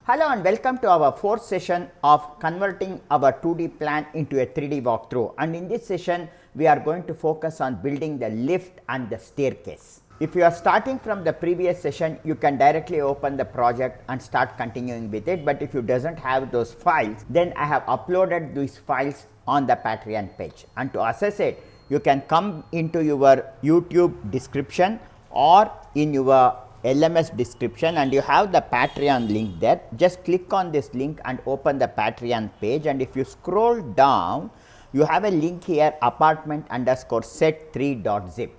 Hello and welcome to our fourth session of converting our 2D plan into a 3D walkthrough, and in this session we are going to focus on building the lift and the staircase. If you are starting from the previous session, you can directly open the project and start continuing with it, but if you doesn't have those files, then I have uploaded these files on the Patreon page, and to access it you can come into your YouTube description or in your LMS description, and you have the Patreon link there. Just click on this link and open the Patreon page, and if you scroll down you have a link here, apartment_set3.zip.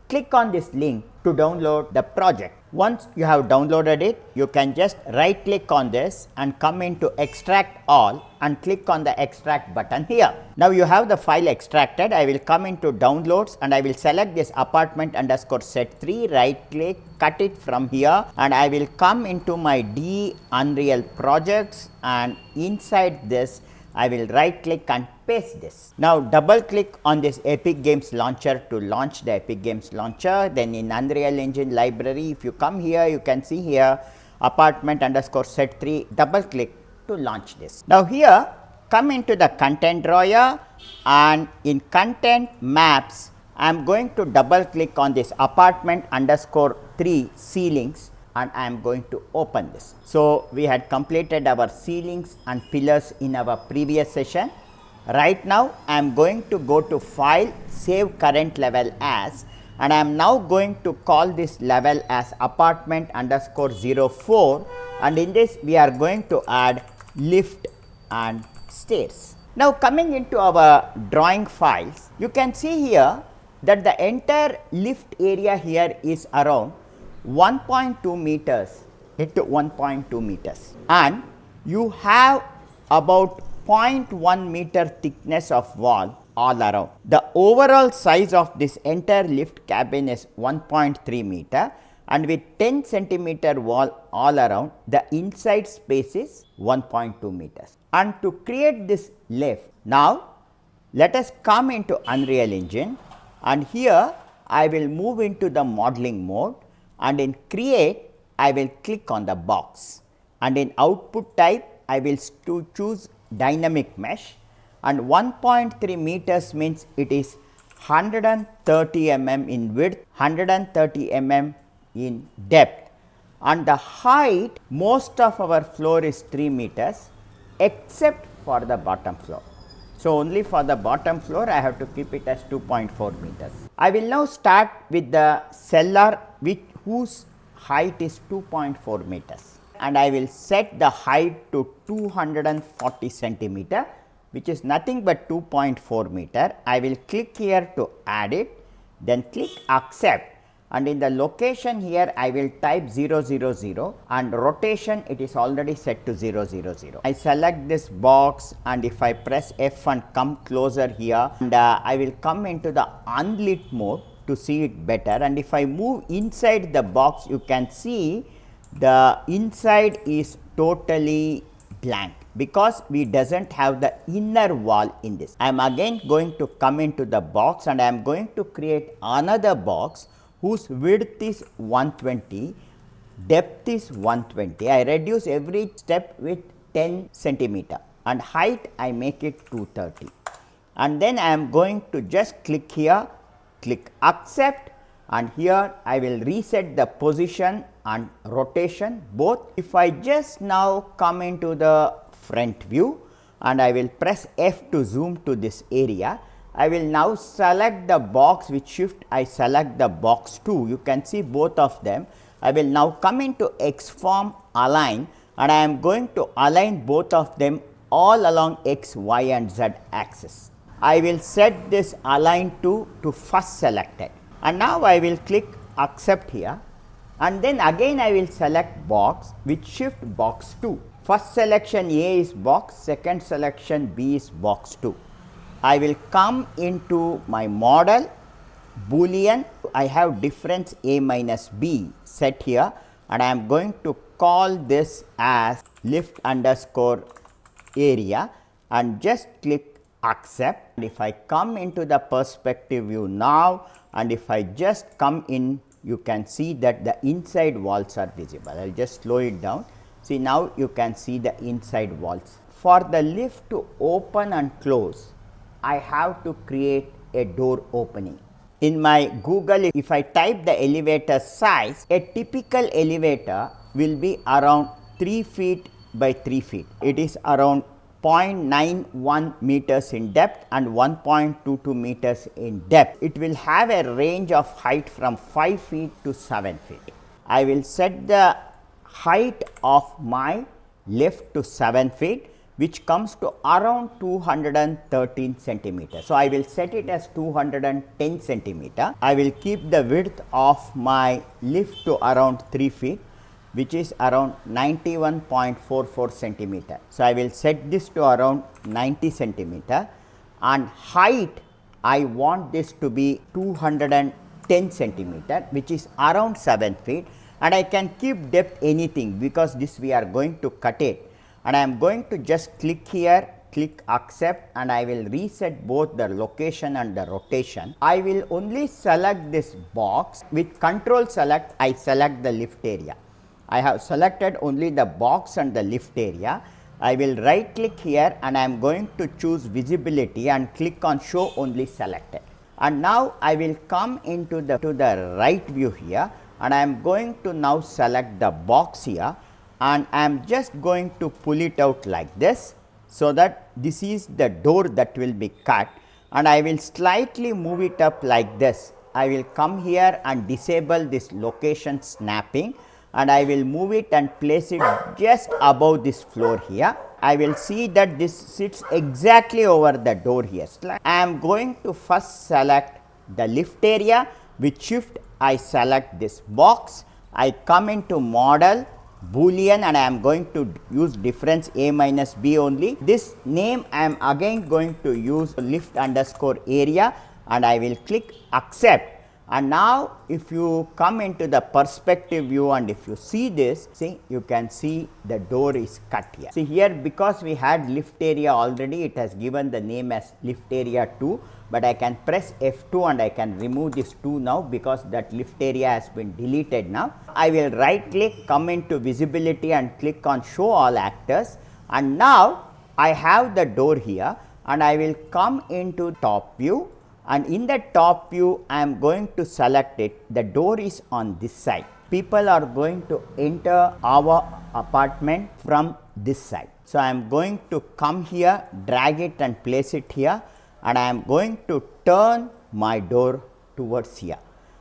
Click on this link to download the project. Once you have downloaded it, you can just right click on this and come into extract all and click on the extract button here. Now you have the file extracted. I will come into downloads and I will select this apartment_set3, right click, cut it from here, and I will come into my D Unreal projects, and inside this I will right click and paste this. Now double click on this Epic Games launcher to launch the Epic Games launcher. Then in Unreal Engine library, if you come here, you can see here apartment_set3, double click to launch this. Now here come into the content drawer, and in content maps I am going to double click on this apartment_3 ceilings, and I am going to open this. So we had completed our ceilings and pillars in our previous session. Right now I am going to go to file, save current level as, and I am now going to call this level as apartment_04, and in this we are going to add lift and stairs. Now coming into our drawing files, you can see here that the entire lift area here is around 1.2 meters into 1.2 meters, and you have about 0.1 meter thickness of wall all around. The overall size of this entire lift cabin is 1.3 meter, and with 10 centimeter wall all around, the inside space is 1.2 meters. And to create this lift, now let us come into Unreal Engine, and here I will move into the modeling mode, and in create I will click on the box, and in output type I will choose dynamic mesh, and 1.3 meters means it is 130 mm in width, 130 mm in depth, and the height, most of our floor is 3 meters except for the bottom floor. So only for the bottom floor I have to keep it as 2.4 meters. I will now start with the cellar whose height is 2.4 meters, and I will set the height to 240 centimeter, which is nothing but 2.4 meter. I will click here to add it, then click accept, and in the location here I will type 000, and rotation it is already set to 000. I select this box, and if I press F and come closer here, and I will come into the unlit mode to see it better, and if I move inside the box, you can see the inside is totally blank because we doesn't have the inner wall in this. I am again going to come into the box, and I am going to create another box whose width is 120, depth is 120. I reduce every step with 10 centimeter, and height I make it 230, and then I am going to just click here, click accept, and here I will reset the position and rotation both. If I just now come into the front view and I will press F to zoom to this area, I will now select the box with shift, I select the box 2, you can see both of them. I will now come into X form align, and I am going to align both of them all along X, Y and Z axis. I will set this align to first selected, and now I will click accept here, and then again I will select box with shift box 2. First selection A is box, second selection B is box 2. I will come into my model Boolean, I have difference A minus B set here, and I am going to call this as lift_area, and just click accept. And if I come into the perspective view now, and if I just come in, you can see that the inside walls are visible. I will just slow it down. See, now you can see the inside walls. For the lift to open and close, I have to create a door opening. In my Google, if I type the elevator size, a typical elevator will be around 3 feet by 3 feet. It is around 0.91 meters in depth and 1.22 meters in depth. It will have a range of height from 5 feet to 7 feet. I will set the height of my lift to 7 feet, which comes to around 213 centimeters. So, I will set it as 210 centimeter. I will keep the width of my lift to around 3 feet, which is around 91.44 centimeter. So, I will set this to around 90 centimeter, and height I want this to be 210 centimeter, which is around 7 feet, and I can keep depth anything because this we are going to cut it. And I am going to just click here, click accept, and I will reset both the location and the rotation. I will only select this box. With control select, I select the lift area. I have selected only the box and the lift area. I will right click here and I am going to choose visibility and click on show only selected. And now I will come into the right view here, and I am going to now select the box here, and I am just going to pull it out like this, so that this is the door that will be cut, and I will slightly move it up like this. I will come here and disable this location snapping, and I will move it and place it just above this floor here. I will see that this sits exactly over the door here. I am going to first select the lift area. With shift I select this box. I come into model, Boolean, and I am going to use difference A minus B only. This name I am again going to use lift underscore area, and I will click accept. And now if you come into the perspective view and if you see this, see, you can see the door is cut here. See here, because we had lift area already, it has given the name as lift area 2, but I can press F2 and I can remove this 2 now because that lift area has been deleted now. I will right click, come into visibility and click on show all actors, and now I have the door here, and I will come into top view, and in the top view I am going to select it. The door is on this side. People are going to enter our apartment from this side. So, I am going to come here, drag it and place it here, and I am going to turn my door towards here.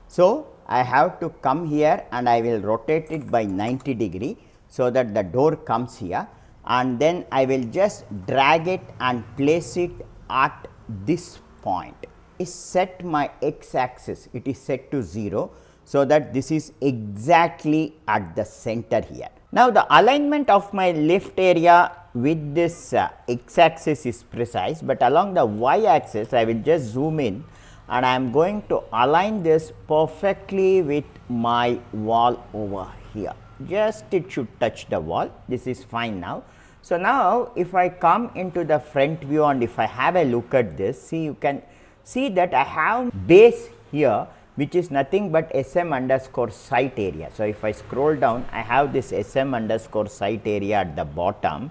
So, I have to come here and I will rotate it by 90 degree, so that the door comes here, and then I will just drag it and place it at this point. I set my x axis, it is set to 0, so that this is exactly at the center here. Now, the alignment of my lift area with this x axis is precise, but along the y axis I will just zoom in, and I am going to align this perfectly with my wall over here. Just it should touch the wall. This is fine now. So, now if I come into the front view and if I have a look at this, see, you can see that I have base here, which is nothing but SM underscore site area. So, if I scroll down, I have this SM underscore site area at the bottom,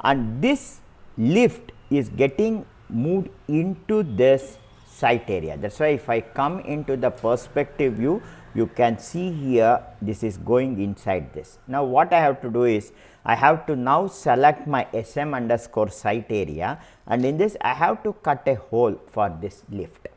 and this lift is getting moved into this site area. That is why if I come into the perspective view, you can see here this is going inside this. Now, what I have to do is, I have to now select my SM underscore site area, and in this I have to cut a hole for this lift.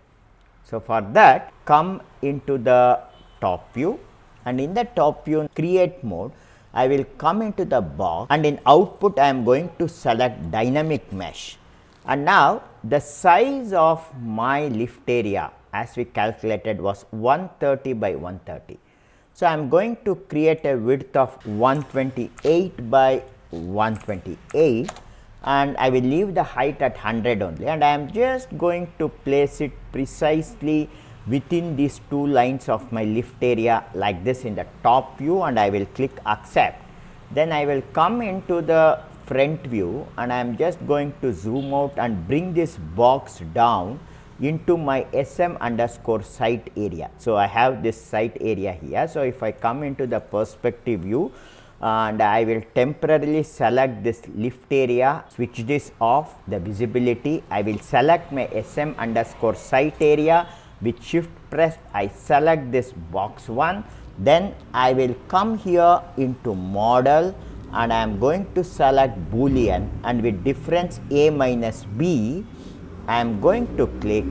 So, for that, come into the top view, and in the top view create mode, I will come into the box, and in output I am going to select dynamic mesh. And now the size of my lift area as we calculated was 130 by 130. So, I am going to create a width of 128 by 128, and I will leave the height at 100 only, and I am just going to place it precisely within these two lines of my lift area like this in the top view, and I will click accept. Then I will come into the front view, and I am just going to zoom out and bring this box down into my SM underscore site area. So, I have this site area here. So, if I come into the perspective view, and I will temporarily select this lift area, switch this off, the visibility. I will select my SM underscore site area. With shift press, I select this box 1. Then I will come here into model and I am going to select Boolean, and with difference a minus b, I am going to click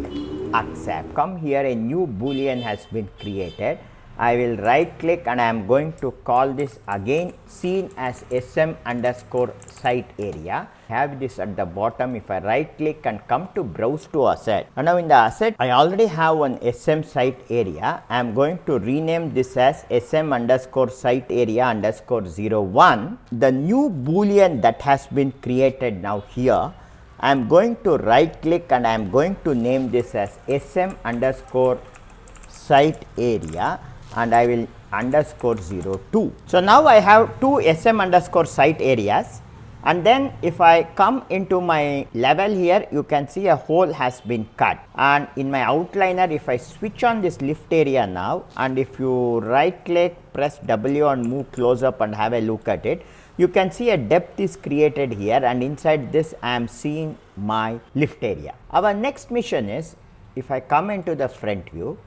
accept. Come here, a new Boolean has been created. I will right click and I am going to call this again seen as SM underscore site area. Have this at the bottom. If I right click and come to browse to asset, and now in the asset I already have one SM site area. I am going to rename this as SM underscore site area underscore 01. The new Boolean that has been created now here, I am going to right click and I am going to name this as SM underscore site area, and I will underscore 02. So now I have two SM underscore site areas, and then if I come into my level here, you can see a hole has been cut, and in my outliner if I switch on this lift area now, and if you right click, press W and move close up and have a look at it, you can see a depth is created here, and inside this I am seeing my lift area. Our next mission is, if I come into the front view,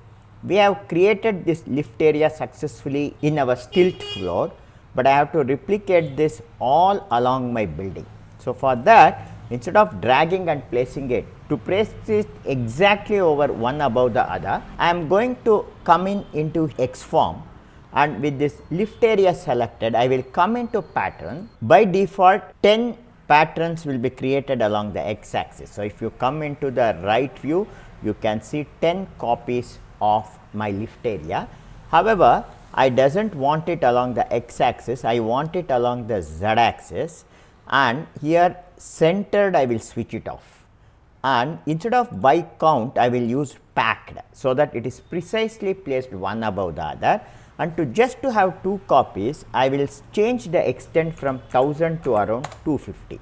we have created this lift area successfully in our stilt floor, but I have to replicate this all along my building. So for that, instead of dragging and placing it, to place it exactly over one above the other, I am going to come into X form, and with this lift area selected, I will come into pattern. By default 10 patterns will be created along the X axis. So if you come into the right view, you can see 10 copies of my lift area. However, I doesn't want it along the X axis, I want it along the Z axis, and here centered I will switch it off, and instead of by count I will use packed, so that it is precisely placed one above the other. And to have two copies, I will change the extent from 1000 to around 250.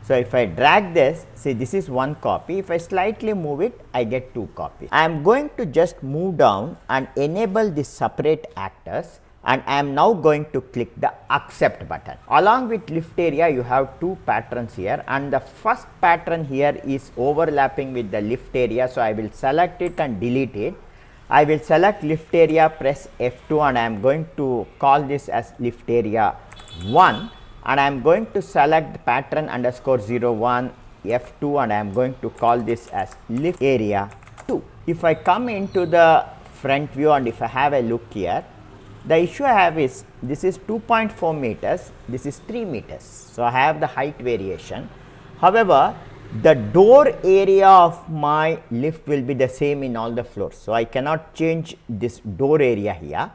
So if I drag this, see this is one copy. If I slightly move it, I get two copies. I am going to just move down and enable this separate actors, and I am now going to click the accept button. Along with lift area, you have two patterns here, and the first pattern here is overlapping with the lift area. So I will select it and delete it. I will select lift area, press F2, and I am going to call this as lift area 1. And I am going to select the pattern underscore 01 F2, and I am going to call this as lift area 2. If I come into the front view and if I have a look here, the issue I have is this is 2.4 meters, this is 3 meters. So I have the height variation. However, the door area of my lift will be the same in all the floors. So I cannot change this door area here.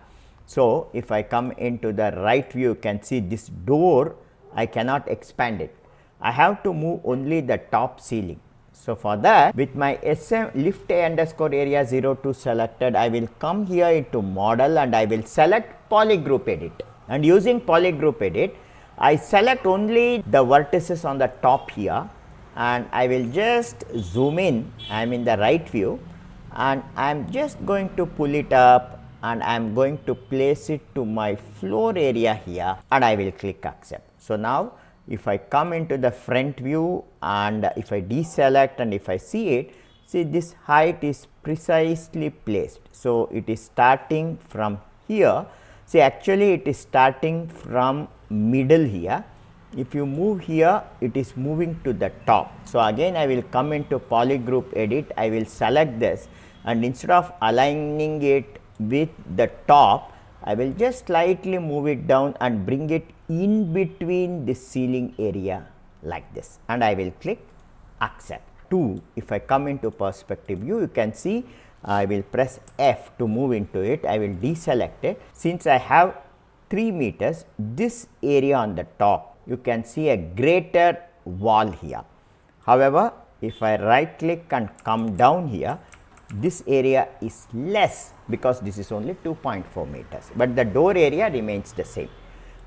So if I come into the right view, you can see this door, I cannot expand it. I have to move only the top ceiling. So for that, with my SM lift underscore area 02 selected, I will come here into model and I will select polygroup edit. And using polygroup edit, I select only the vertices on the top here, and I will just zoom in. I am in the right view, and I am just going to pull it up, and I am going to place it to my floor area here, and I will click accept. So now if I come into the front view and if I deselect and if I see it, see this height is precisely placed. So it is starting from here. See, actually it is starting from middle here. If you move here, it is moving to the top. So again I will come into polygroup edit, I will select this, and instead of aligning it with the top, I will just slightly move it down and bring it in between the ceiling area like this, and I will click accept. 2, if I come into perspective view, you can see I will press F to move into it. I will deselect it. Since I have 3 meters, this area on the top, you can see a greater wall here. However, if I right click and come down here, this area is less because this is only 2.4 meters, but the door area remains the same.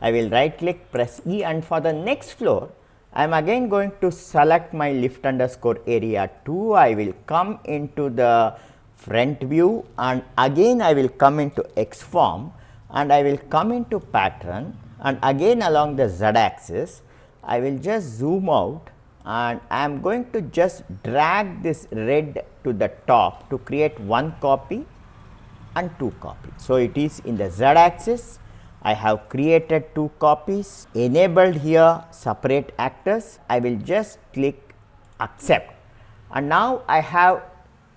I will right click, press E, and for the next floor, I am again going to select my lift underscore area 2. I will come into the front view, and again I will come into X form, and I will come into pattern, and again along the z axis I will just zoom out and I am going to just drag this red to the top to create one copy and two copies. So, it is in the z axis I have created two copies, enabled here separate actors. I will just click accept, and now I have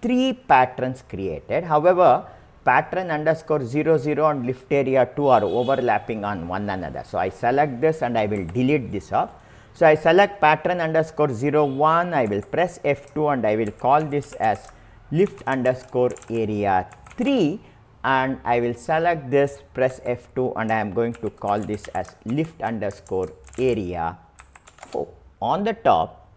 three patterns created. However, pattern underscore 0 0 and lift area 2 are overlapping on one another. So, I select this and I will delete this off. So, I select pattern underscore 0 1, I will press F2 and I will call this as lift underscore area 3, and I will select this, press F2 and I am going to call this as lift underscore area 4. On the top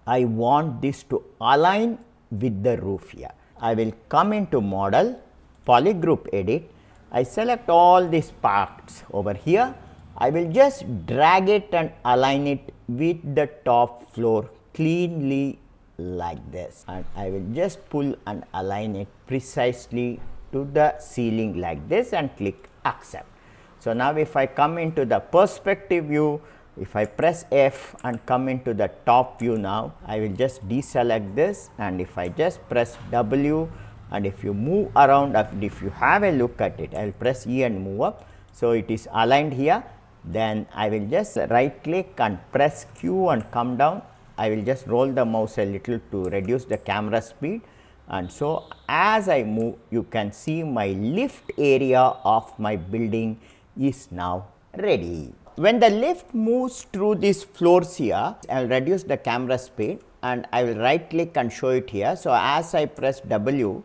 I want this to align with the roof here. I will come into model, polygroup edit, I select all these parts over here. I will just drag it and align it with the top floor cleanly like this, and I will just pull and align it precisely to the ceiling like this and click accept. So, now if I come into the perspective view, if I press F and come into the top view, now I will just deselect this, and if I just press W and if you move around, if you have a look at it, I will press E and move up. So, it is aligned here. Then I will just right click and press Q and come down. I will just roll the mouse a little to reduce the camera speed, and so as I move you can see my lift area of my building is now ready. When the lift moves through these floors here, I will reduce the camera speed and I will right click and show it here. So, as I press W,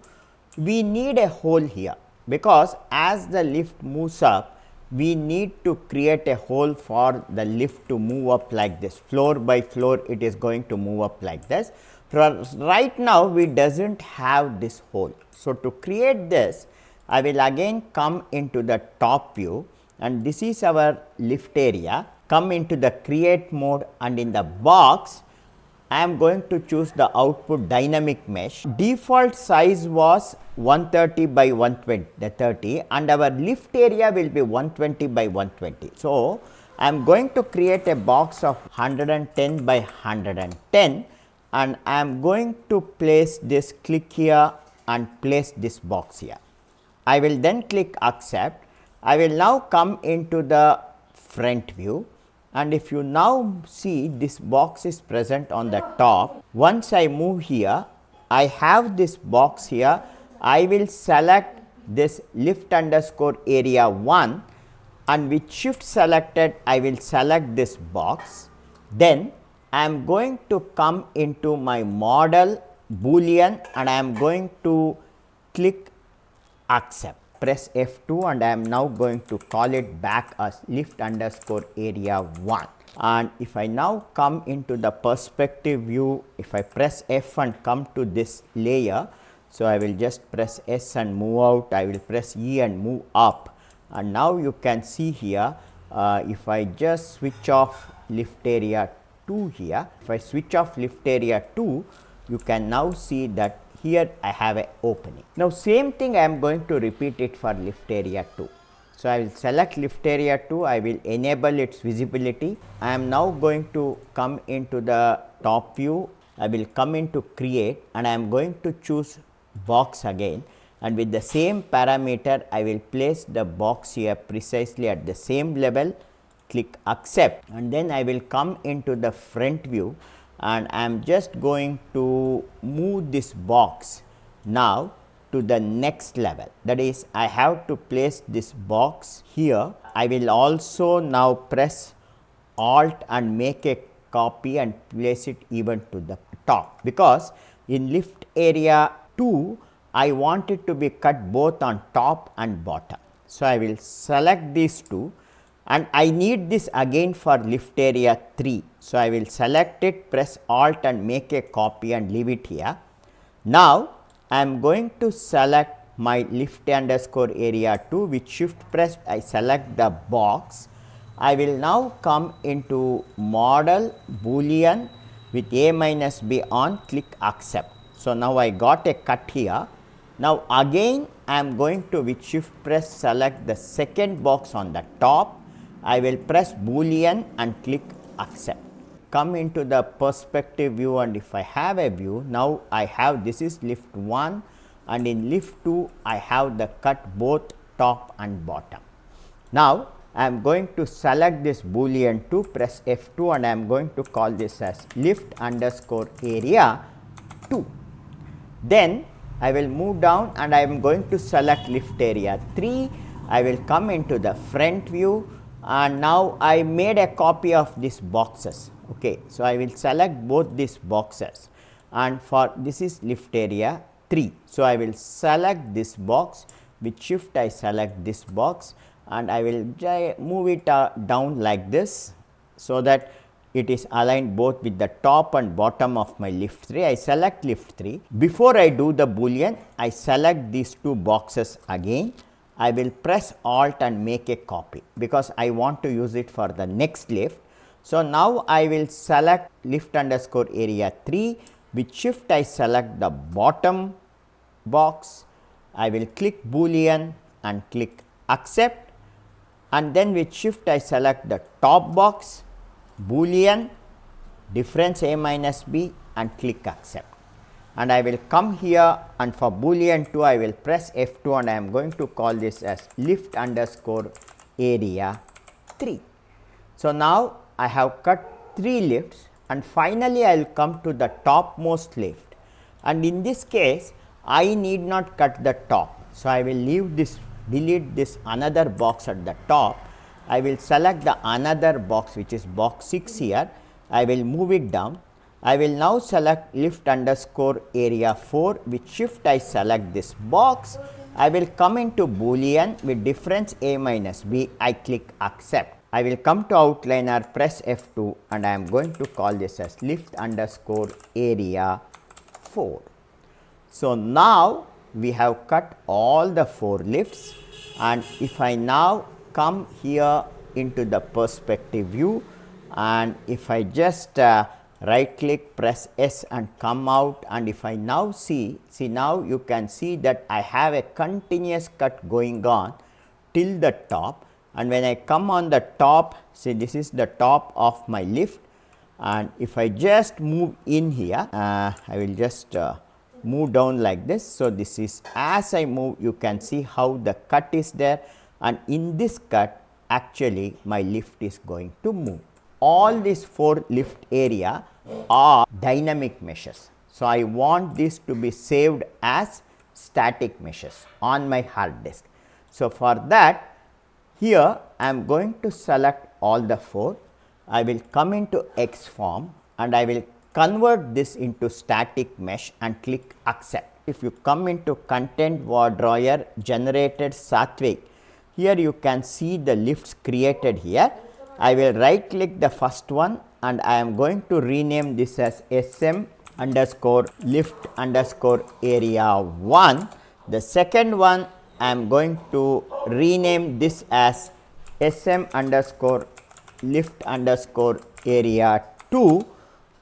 we need a hole here, because as the lift moves up, we need to create a hole for the lift to move up like this. Floor by floor it is going to move up like this. For right now we doesn't have this hole. So, to create this I will again come into the top view, and this is our lift area. Come into the create mode, and in the box I am going to choose the output dynamic mesh. Default size was 130 by 130, and our lift area will be 120 by 120. So, I am going to create a box of 110 by 110, and I am going to place this, click here and place this box here. I will then click accept. I will now come into the front view, and if you now see this box is present on the top. Once I move here, I have this box here. I will select this lift underscore area 1, and with shift selected I will select this box. Then I am going to come into my model Boolean, and I am going to click accept. Press F2 and I am now going to call it back as lift underscore area 1. And if I now come into the perspective view, if I press F and come to this layer, so I will just press S and move out, I will press E and move up, and now you can see here, if I just switch off lift area 2 here, if I switch off lift area 2, you can now see that here I have a opening. Now, same thing I am going to repeat it for lift area 2. So, I will select lift area 2, I will enable its visibility. I am now going to come into the top view, I will come into create, and I am going to choose box again, and with the same parameter I will place the box here precisely at the same level, click accept, and then I will come into the front view, and I am just going to move this box now to the next level. That is, I have to place this box here. I will also now press Alt and make a copy and place it even to the top, because in lift area 2 I want it to be cut both on top and bottom. So, I will select these two, and I need this again for lift area 3. So, I will select it, press Alt and make a copy and leave it here. Now, I am going to select my lift underscore area 2, with shift pressed I select the box. I will now come into model Boolean with A minus B on, click accept. So, now I got a cut here. Now, again I am going to with shift press select the second box on the top, I will press Boolean and click accept. Come into the perspective view, and if I have a view, now I have, this is lift 1, and in lift 2 I have the cut both top and bottom. Now I am going to select this Boolean 2, press F2, and I am going to call this as lift underscore area 2. Then I will move down and I am going to select lift area 3. I will come into the front view, and now I made a copy of these boxes. Okay, so I will select both these boxes, and for this is lift area 3. So I will select this box, with shift I select this box, and I will move it down like this, so that it is aligned both with the top and bottom of my lift 3. I select lift 3. Before I do the Boolean, I select these two boxes again. I will press Alt and make a copy, because I want to use it for the next lift. So now I will select lift underscore area 3, with shift I select the bottom box. I will click Boolean and click accept, and then with shift I select the top box, Boolean, difference a minus b, and click accept. And I will come here, and for Boolean 2 I will press F2, and I am going to call this as lift underscore area 3. So now I have cut 3 lifts, and finally I will come to the topmost lift, and in this case I need not cut the top. So I will leave this, delete this another box at the top. I will select the another box, which is box 6 here. I will move it down. I will now select lift underscore area 4, with shift I select this box. I will come into Boolean, with difference a minus b, I click accept. I will come to outliner, press F2, and I am going to call this as lift underscore area 4. So now we have cut all the 4 lifts, and if I now come here into the perspective view, and if I just right click, press S and come out, and if I now see now you can see that I have a continuous cut going on till the top, and when I come on the top, see this is the top of my lift, and if I just move in here, I will just move down like this. So this is, as I move, you can see how the cut is there, and in this cut actually my lift is going to move. All these 4 lift area are dynamic meshes. So I want this to be saved as static meshes on my hard disk. So for that, here I am going to select all the 4. I will come into X form, and I will convert this into static mesh and click accept. If you come into content drawer generated Satvik, here you can see the lifts created here. I will right click the first one, and I am going to rename this as SM underscore lift underscore area 1. The second one I am going to rename this as SM underscore lift underscore area 2,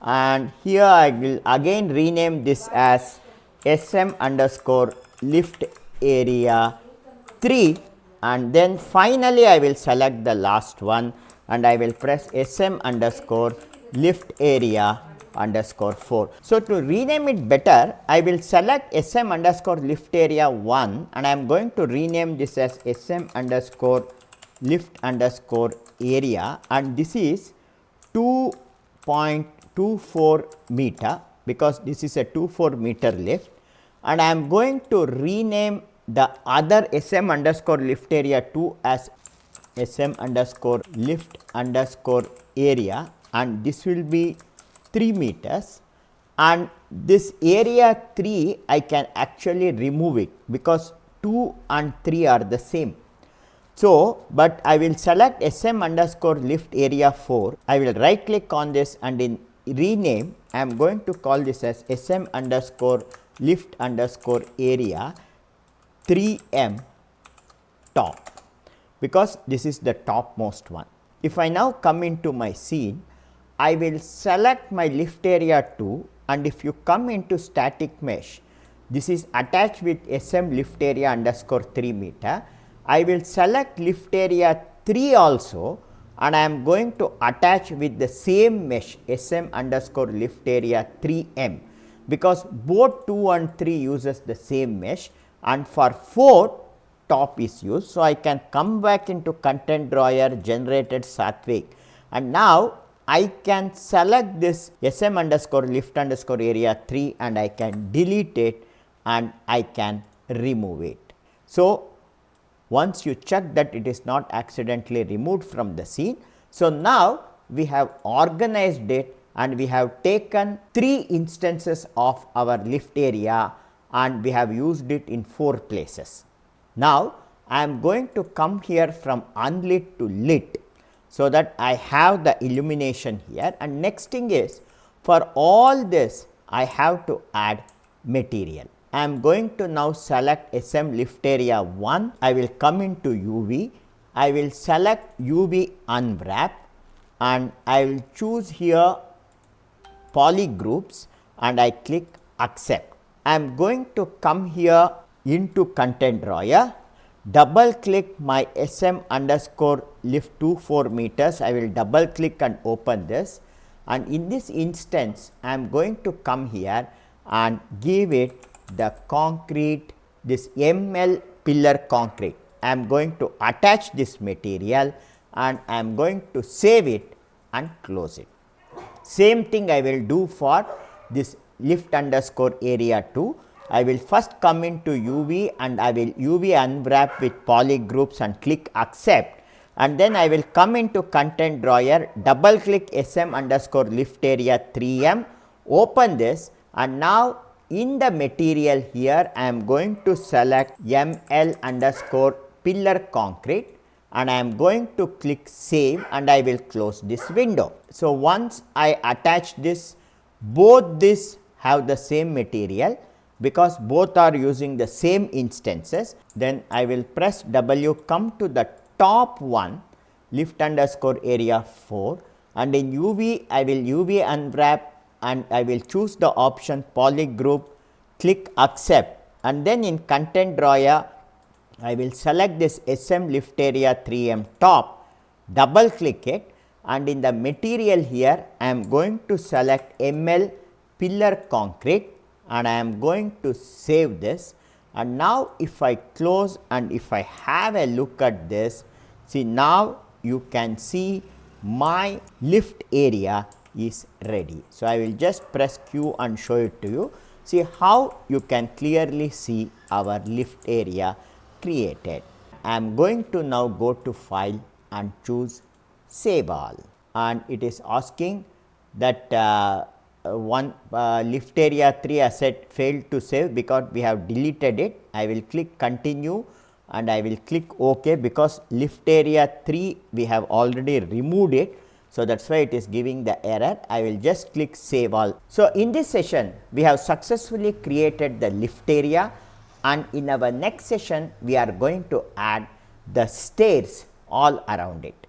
and here I will again rename this as SM underscore lift area 3, and then finally I will select the last one, and I will press SM underscore lift area underscore 4. So to rename it better, I will select SM underscore lift area 1, and I am going to rename this as SM underscore lift underscore area, and this is 2.24 meter, because this is a 24 meter lift, and I am going to rename the other SM underscore lift area 2 as SM underscore lift underscore area, and this will be 3 meters, and this area 3 I can actually remove it, because 2 and 3 are the same. So, but I will select SM underscore lift area 4. I will right click on this, and in rename I am going to call this as SM underscore lift underscore area 3M top, because this is the topmost one. If I now come into my scene, I will select my lift area 2, and if you come into static mesh, this is attached with SM lift area underscore 3 meter. I will select lift area 3 also, and I am going to attach with the same mesh sm underscore lift area 3m, because both 2 and 3 uses the same mesh, and for 4 top is used. So, I can come back into content drawer, generated Satvik, and now I can select this sm underscore lift underscore area 3 and I can delete it and I can remove it. So, once you check that it is not accidentally removed from the scene. So, now we have organized it and we have taken 3 instances of our lift area and we have used it in 4 places. Now, I am going to come here from unlit to lit, so that I have the illumination here, and next thing is, for all this I have to add material. I am going to now select SM lift area 1, I will come into UV, I will select UV unwrap and I will choose here poly groups and I click accept. I am going to come here into content drawer, double click my SM underscore lift 24 meters, I will double click and open this, and in this instance I am going to come here and give it the concrete, this ML pillar concrete. I am going to attach this material and I am going to save it and close it. Same thing I will do for this lift underscore area 2. I will first come into UV and I will UV unwrap with poly groups and click accept, and then I will come into content drawer, double click SM underscore lift area 3M, open this, and now in the material here I am going to select ML underscore pillar concrete and I am going to click save and I will close this window. So, once I attach this, both this have the same material because both are using the same instances, then I will press W, come to the top one lift underscore area 4, and in UV I will UV unwrap and I will choose the option poly group, click accept, and then in content drawer I will select this SM lift area 3M top, double click it, and in the material here I am going to select ML pillar concrete and I am going to save this, and now if I close and if I have a look at this, see now you can see my lift area is ready. So, I will just press Q and show it to you. See how you can clearly see our lift area created. I am going to now go to file and choose save all, and it is asking that one lift area 3 asset failed to save because we have deleted it. I will click continue and I will click OK, because lift area 3 we have already removed it. So, that is why it is giving the error. I will just click save all. So, in this session we have successfully created the lift area, and in our next session we are going to add the stairs all around it.